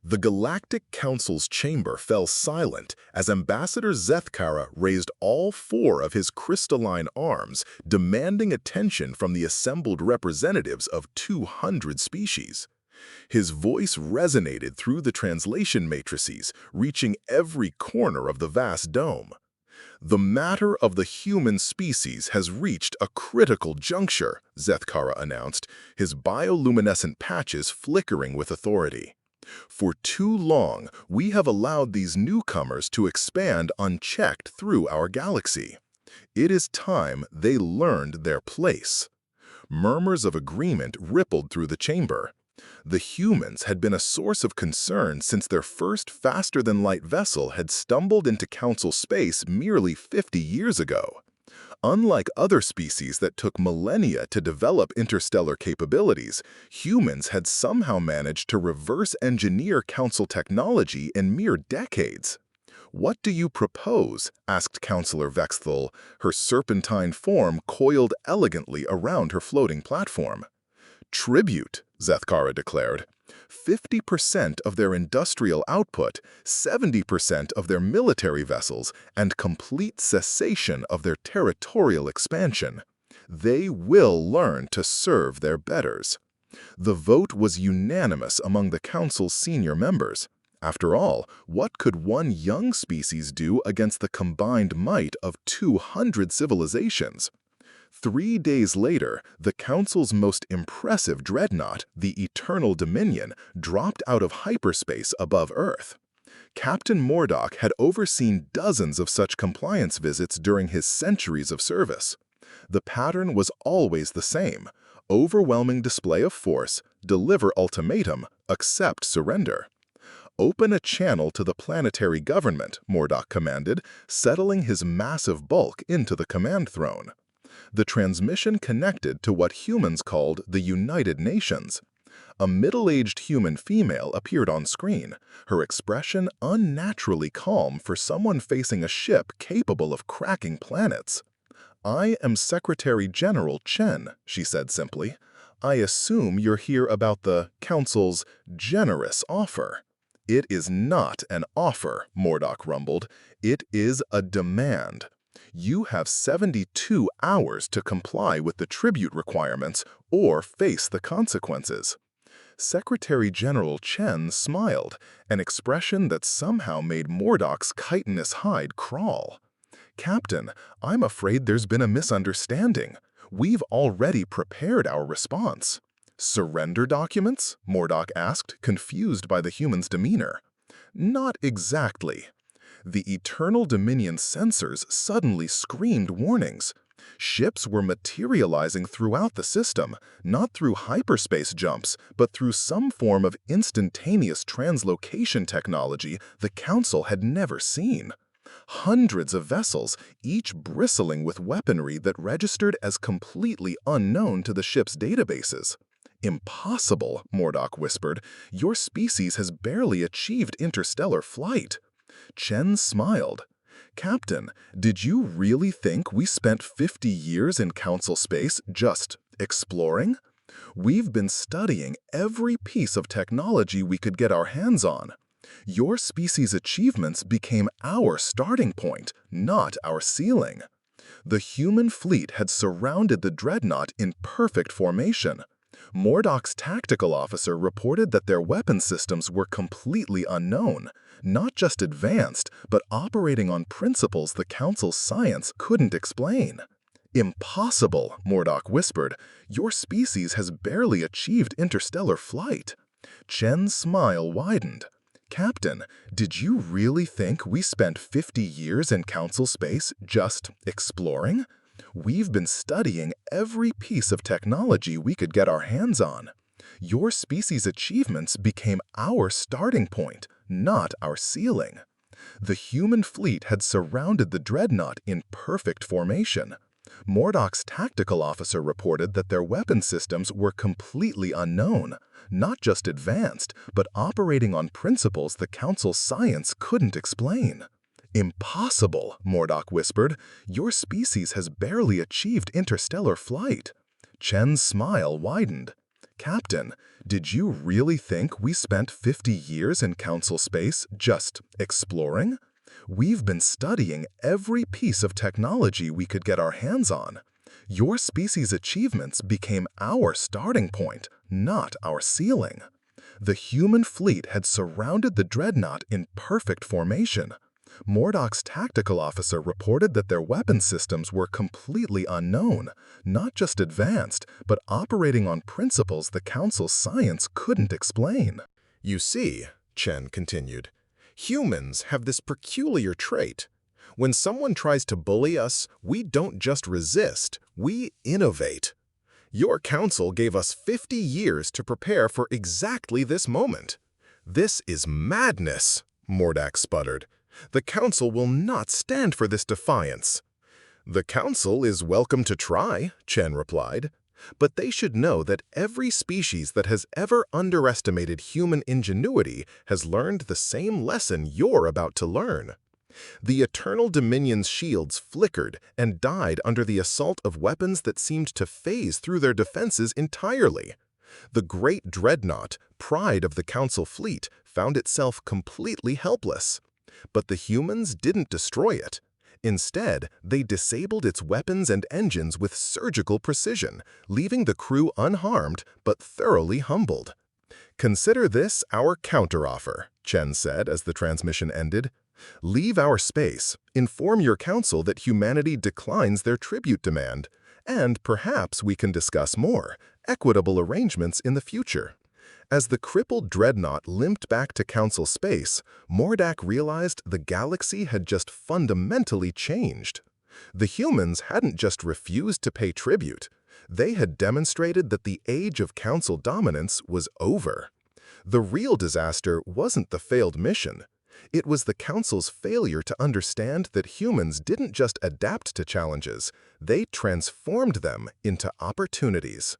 The Galactic Council's chamber fell silent as Ambassador Zethkara raised all four of his crystalline arms, demanding attention from the assembled representatives of 200 species. His voice resonated through the translation matrices, reaching every corner of the vast dome. "The matter of the human species has reached a critical juncture," Zethkara announced, his bioluminescent patches flickering with authority. "For too long, we have allowed these newcomers to expand unchecked through our galaxy. It is time they learned their place." Murmurs of agreement rippled through the chamber. The humans had been a source of concern since their first faster-than-light vessel had stumbled into Council space merely 50 years ago. Unlike other species that took millennia to develop interstellar capabilities, humans had somehow managed to reverse engineer Council technology in mere decades. "What do you propose?" asked Councillor Vexthal, her serpentine form coiled elegantly around her floating platform. "Tribute," Zethkara declared. 50% of their industrial output, 70% of their military vessels, and complete cessation of their territorial expansion. They will learn to serve their betters. The vote was unanimous among the Council's senior members. After all, what could one young species do against the combined might of 200 civilizations? 3 days later, the Council's most impressive dreadnought, the Eternal Dominion, dropped out of hyperspace above Earth. Captain Mordock had overseen dozens of such compliance visits during his centuries of service. The pattern was always the same: overwhelming display of force, deliver ultimatum, accept surrender. "Open a channel to the planetary government," Mordock commanded, settling his massive bulk into the command throne. The transmission connected to what humans called the United Nations. A middle-aged human female appeared on screen, her expression unnaturally calm for someone facing a ship capable of cracking planets. "I am Secretary General Chen," she said simply. "I assume you're here about the Council's generous offer." "It is not an offer," Mordock rumbled. "It is a demand. You have 72 hours to comply with the tribute requirements or face the consequences." Secretary General Chen smiled, an expression that somehow made Mordock's chitinous hide crawl. "Captain, I'm afraid there's been a misunderstanding. We've already prepared our response." "Surrender documents?" Mordock asked, confused by the human's demeanor. "Not exactly." The Eternal Dominion sensors suddenly screamed warnings. Ships were materializing throughout the system, not through hyperspace jumps, but through some form of instantaneous translocation technology the Council had never seen. Hundreds of vessels, each bristling with weaponry that registered as completely unknown to the ship's databases. "Impossible," Mordock whispered. "Your species has barely achieved interstellar flight." Chen smiled. "Captain, did you really think we spent 50 years in Council space just exploring? We've been studying every piece of technology we could get our hands on. Your species' achievements became our starting point, not our ceiling." The human fleet had surrounded the dreadnought in perfect formation. Mordock's tactical officer reported that their weapon systems were completely unknown, not just advanced, but operating on principles the Council's science couldn't explain. "Impossible," Mordock whispered. "Your species has barely achieved interstellar flight." Chen's smile widened. "Captain, did you really think we spent 50 years in Council space just exploring? We've been studying every piece of technology we could get our hands on. Your species' achievements became our starting point, not our ceiling." The human fleet had surrounded the dreadnought in perfect formation. Mordock's tactical officer reported that their weapon systems were completely unknown, not just advanced, but operating on principles the Council's science couldn't explain. "Impossible," Mordock whispered. "Your species has barely achieved interstellar flight." Chen's smile widened. "Captain, did you really think we spent 50 years in Council space just exploring? We've been studying every piece of technology we could get our hands on. Your species' achievements became our starting point, not our ceiling." The human fleet had surrounded the dreadnought in perfect formation. Mordok's tactical officer reported that their weapon systems were completely unknown, not just advanced, but operating on principles the Council's science couldn't explain. "You see," Chen continued, "humans have this peculiar trait. When someone tries to bully us, we don't just resist, we innovate. Your Council gave us 50 years to prepare for exactly this moment." "This is madness," Mordak sputtered. "The Council will not stand for this defiance." "The Council is welcome to try," Chen replied. "But they should know that every species that has ever underestimated human ingenuity has learned the same lesson you're about to learn." The Eternal Dominion's shields flickered and died under the assault of weapons that seemed to phase through their defenses entirely. The great dreadnought, pride of the Council fleet, found itself completely helpless. But the humans didn't destroy it. Instead, they disabled its weapons and engines with surgical precision, leaving the crew unharmed but thoroughly humbled. "Consider this our counteroffer," Chen said as the transmission ended. "Leave our space, inform your Council that humanity declines their tribute demand, and perhaps we can discuss more equitable arrangements in the future." As the crippled dreadnought limped back to Council space, Mordak realized the galaxy had just fundamentally changed. The humans hadn't just refused to pay tribute. They had demonstrated that the age of Council dominance was over. The real disaster wasn't the failed mission. It was the Council's failure to understand that humans didn't just adapt to challenges, they transformed them into opportunities.